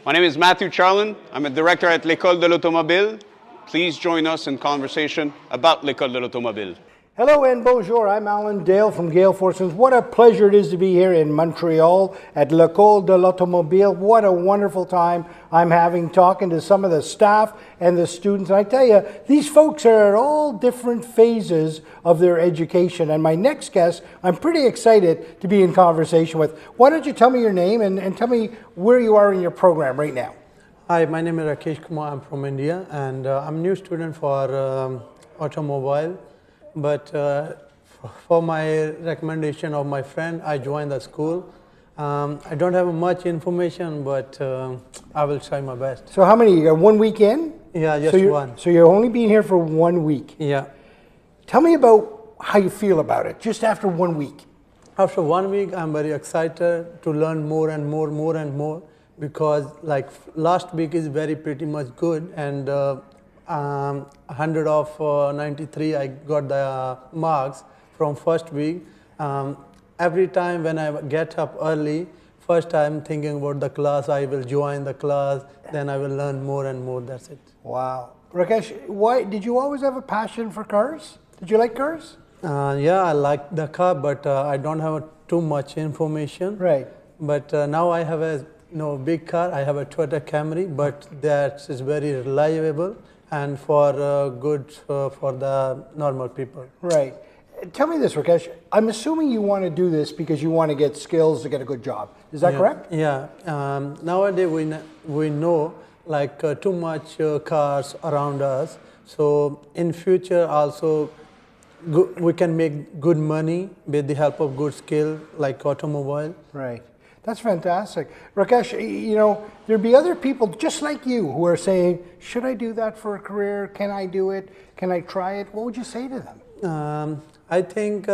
My name is Matthew Charlin. I'm a director at l'École de l'Automobile. Please join us in conversation about l'École de l'Automobile. Hello and bonjour, I'm Alan Dale from Gale Fortunes. What a pleasure it is to be here in Montreal at l'École de l'Automobile. What a wonderful time I'm having talking to some of the staff and the students. And I tell you, these folks are at all different phases of their education. And my next guest, I'm pretty excited to be in conversation with. Why don't you tell me your name and tell me where you are in your program right now? Hi, my name is Rakesh Kumar. I'm from India and I'm a new student for Automobile. But for my recommendation of my friend, I joined the school. I don't have much information, but I will try my best. So how many? You got 1 week in? Yeah, just one. So you're only being here for 1 week? Yeah. Tell me about how you feel about it, just after 1 week. After 1 week, I'm very excited to learn more and more, because like last week is pretty much good, and 100 of 93 I got the marks from first week. Every time when I get up early, first I'm thinking about the class, I will join the class, then I will learn more and more, that's it. Wow. Rakesh, why did you always have a passion for cars? Did you like cars? Yeah, I like the car, but I don't have too much information. Right. But now I have a big car, I have a Toyota Camry, but that is very reliable and for good for the normal people. Right. Tell me this, Rakesh. I'm assuming you want to do this because you want to get skills to get a good job. Is that correct? Yeah. Nowadays we know like too much cars around us. So in future also we can make good money with the help of good skill like automobile. Right. That's fantastic. Rakesh, there'd be other people just like you who are saying, should I do that for a career? Can I do it? Can I try it? What would you say to them? I think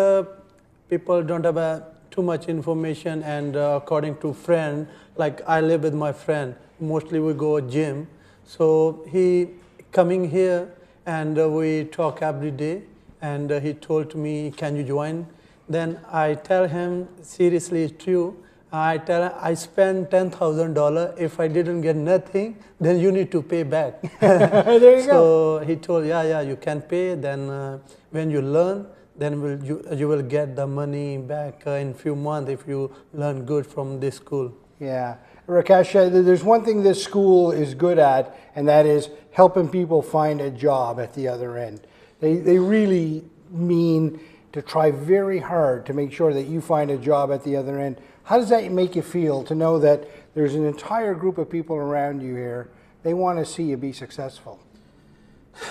people don't have too much information, and according to friend, like I live with my friend, mostly we go gym. So he coming here and we talk every day, and he told me, can you join? Then I tell him, seriously, it's true. I spent $10,000. If I didn't get nothing, then you need to pay back. There you go. So he told, yeah, you can pay. Then when you learn, then you will get the money back in few months if you learn good from this school. Yeah. Rakesh, there's one thing this school is good at, and that is helping people find a job at the other end. They really mean to try very hard to make sure that you find a job at the other end. How does that make you feel to know that there's an entire group of people around you here, they want to see you be successful?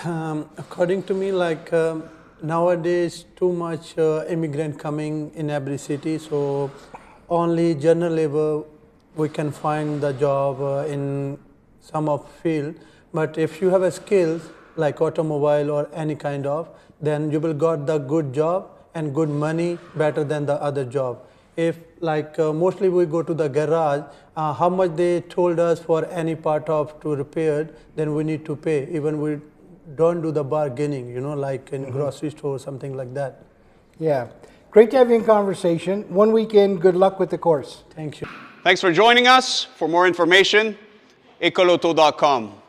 According to me, like nowadays too much immigrant coming in every city, so only general labor we can find the job in some of field. But if you have a skills like automobile or any kind of, then you will got the good job and good money better than the other job. If like mostly we go to the garage, how much they told us for any part of to repair, then we need to pay. Even we don't do the bargaining, like in grocery store or something like that. Yeah. Great to have you in conversation. 1 week in, good luck with the course. Thank you. Thanks for joining us. For more information, ecoleauto.com.